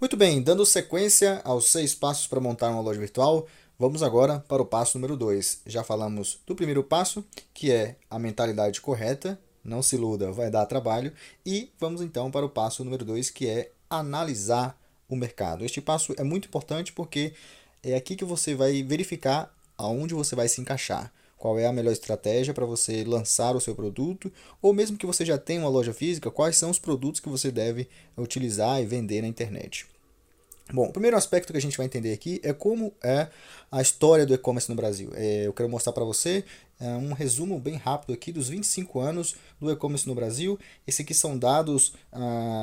Muito bem, dando sequência aos 6 passos para montar uma loja virtual, vamos agora para o passo número 2. Já falamos do primeiro passo, que é a mentalidade correta, não se iluda, vai dar trabalho, e vamos então para o passo número 2, que é analisar o mercado. Este passo é muito importante porque é aqui que você vai verificar aonde você vai se encaixar. Qual é a melhor estratégia para você lançar o seu produto, ou mesmo que você já tenha uma loja física, quais são os produtos que você deve utilizar e vender na internet. Bom, o primeiro aspecto que a gente vai entender aqui é como é a história do e-commerce no Brasil. Eu quero mostrar para você um resumo bem rápido aqui dos 25 anos do e-commerce no Brasil. Esse aqui são dados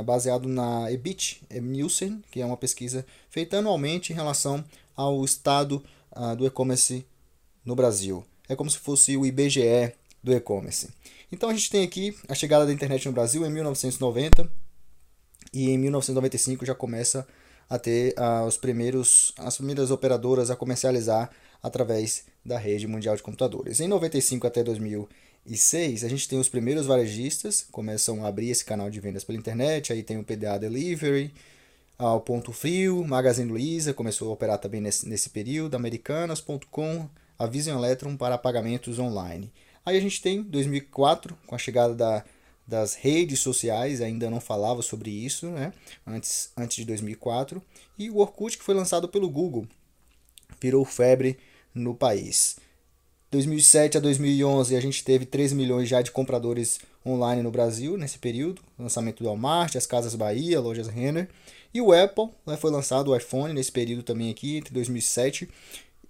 baseados na EBIT Nielsen, que é uma pesquisa feita anualmente em relação ao estado do e-commerce no Brasil. É como se fosse o IBGE do e-commerce. Então a gente tem aqui a chegada da internet no Brasil em 1990 e em 1995 já começa a ter as primeiras operadoras a comercializar através da rede mundial de computadores. Em 95 até 2006, a gente tem os primeiros varejistas, começam a abrir esse canal de vendas pela internet, aí tem o PDA Delivery, o Ponto Frio, Magazine Luiza começou a operar também nesse período, Americanas.com, a Vision Electron para pagamentos online. Aí a gente tem 2004, com a chegada das redes sociais, ainda não falava sobre isso, né? antes de 2004, e o Orkut, que foi lançado pelo Google, virou febre no país. 2007 a 2011 a gente teve 13 milhões já de compradores online no Brasil nesse período, lançamento do Walmart, as Casas Bahia, lojas Renner, e o Apple, né, foi lançado o iPhone nesse período também aqui, entre 2007,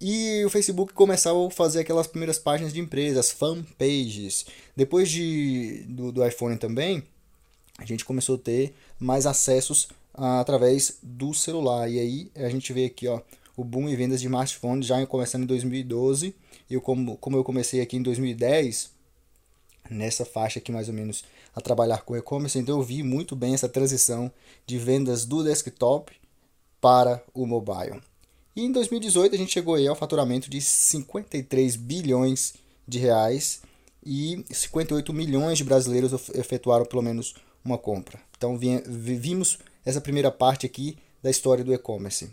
e o Facebook começou a fazer aquelas primeiras páginas de empresas, fanpages. Depois do iPhone também, a gente começou a ter mais acessos através do celular. E aí a gente vê aqui ó, o boom em vendas de smartphones já começando em 2012. Como eu comecei aqui em 2010, nessa faixa aqui mais ou menos, a trabalhar com e-commerce, então eu vi muito bem essa transição de vendas do desktop para o mobile. E em 2018 a gente chegou aí ao faturamento de 53 bilhões de reais e 58 milhões de brasileiros efetuaram pelo menos uma compra. Então vimos essa primeira parte aqui da história do e-commerce.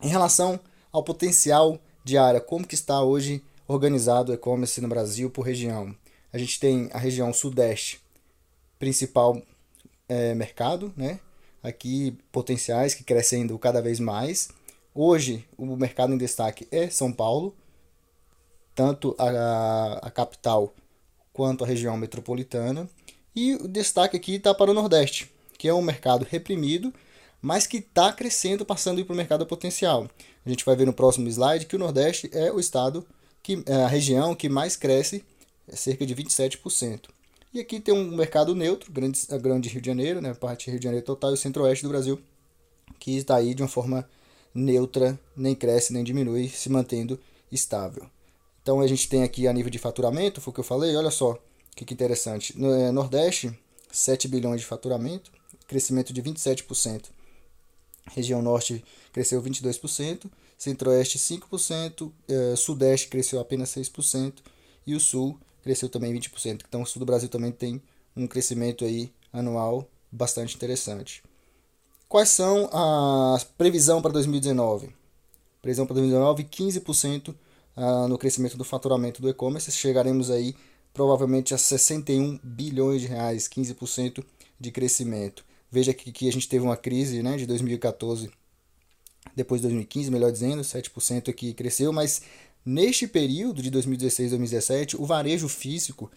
Em relação ao potencial de área, como que está hoje organizado o e-commerce no Brasil por região? A gente tem a região sudeste, principal mercado, né? Aqui potenciais que crescendo cada vez mais. Hoje o mercado em destaque é São Paulo, tanto a capital quanto a região metropolitana. E o destaque aqui está para o Nordeste, que é um mercado reprimido, mas que está crescendo, passando para o mercado potencial. A gente vai ver no próximo slide que o Nordeste é o estado, a região que mais cresce, é cerca de 27%. E aqui tem um mercado neutro, grande Rio de Janeiro, né, parte Rio de Janeiro total, e o centro-oeste do Brasil, que está aí de uma forma neutra, nem cresce nem diminui, se mantendo estável. Então a gente tem aqui a nível de faturamento, foi o que eu falei, olha só que interessante. No Nordeste, 7 bilhões de faturamento, crescimento de 27%. Região Norte cresceu 22%, Centro-Oeste 5%, Sudeste cresceu apenas 6% e o Sul cresceu também 20%. Então o Sul do Brasil também tem um crescimento aí anual bastante interessante. Quais são a previsão para 2019? Previsão para 2019, 15% no crescimento do faturamento do e-commerce. Chegaremos aí provavelmente a 61 bilhões de reais, 15% de crescimento. Veja que a gente teve uma crise, né, de 2014, depois de 2015, melhor dizendo, 7% aqui cresceu, mas neste período de 2016 a 2017, o varejo físico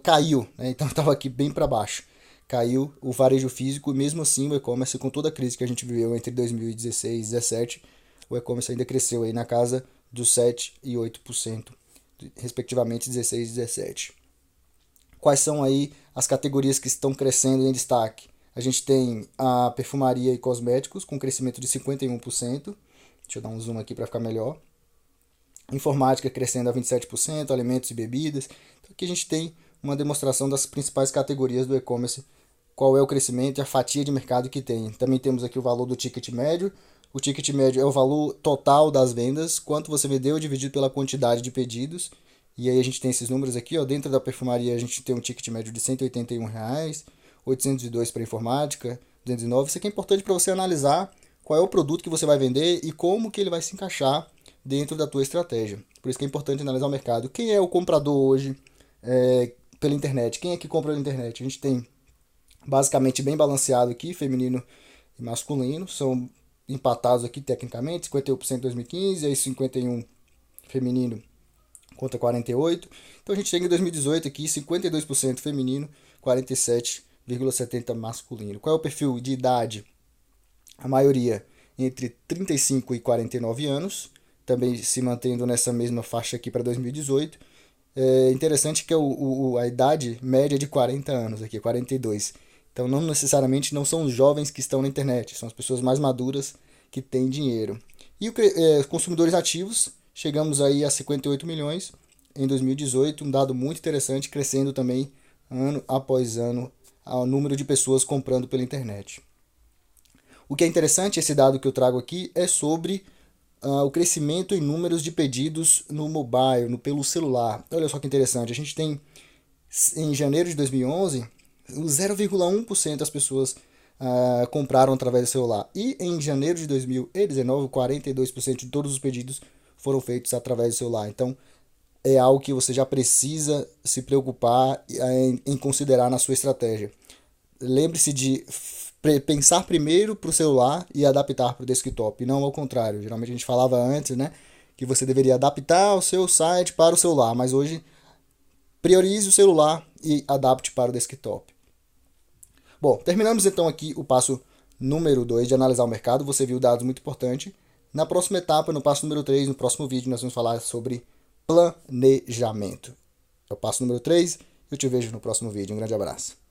caiu, né, então estava aqui bem para baixo. Caiu o varejo físico e mesmo assim o e-commerce, com toda a crise que a gente viveu entre 2016 e 2017, o e-commerce ainda cresceu aí na casa dos 7% e 8%, respectivamente 16 e 17%. Quais são aí as categorias que estão crescendo em destaque? A gente tem a perfumaria e cosméticos com crescimento de 51%. Deixa eu dar um zoom aqui para ficar melhor. Informática crescendo a 27%, alimentos e bebidas. Então aqui a gente tem uma demonstração das principais categorias do e-commerce, qual é o crescimento e a fatia de mercado que tem. Também temos aqui o valor do ticket médio. O ticket médio é o valor total das vendas, quanto você vendeu dividido pela quantidade de pedidos. E aí a gente tem esses números aqui, ó. Dentro da perfumaria a gente tem um ticket médio de R$ 181, 802 para informática, 209, isso aqui é importante para você analisar qual é o produto que você vai vender e como que ele vai se encaixar dentro da tua estratégia. Por isso que é importante analisar o mercado. Quem é o comprador hoje pela internet? Quem é que compra pela internet? A gente tem basicamente bem balanceado aqui, feminino e masculino, são empatados aqui tecnicamente, 51% em 2015, aí 51% feminino contra 48%. Então a gente chega em 2018 aqui, 52% feminino, 47,70% masculino. Qual é o perfil de idade? A maioria entre 35 e 49 anos, também se mantendo nessa mesma faixa aqui para 2018. É interessante que a idade média é de 40 anos aqui, 42. Então não necessariamente não são os jovens que estão na internet, são as pessoas mais maduras que têm dinheiro. E os consumidores ativos, chegamos aí a 58 milhões em 2018, um dado muito interessante, crescendo também ano após ano o número de pessoas comprando pela internet. O que é interessante, esse dado que eu trago aqui, é sobre o crescimento em números de pedidos no mobile, pelo celular. Olha só que interessante, a gente tem em janeiro de 2011, 0,1% das pessoas compraram através do celular. E em janeiro de 2019, 42% de todos os pedidos foram feitos através do celular. Então, é algo que você já precisa se preocupar em considerar na sua estratégia. Lembre-se de pensar primeiro para o celular e adaptar para o desktop, e não ao contrário. Geralmente a gente falava antes, né, que você deveria adaptar o seu site para o celular, mas hoje priorize o celular e adapte para o desktop. Bom, terminamos então aqui o passo número 2 de analisar o mercado. Você viu dados muito importantes. Na próxima etapa, no passo número 3, no próximo vídeo, nós vamos falar sobre planejamento. É o passo número 3. Eu te vejo no próximo vídeo. Um grande abraço.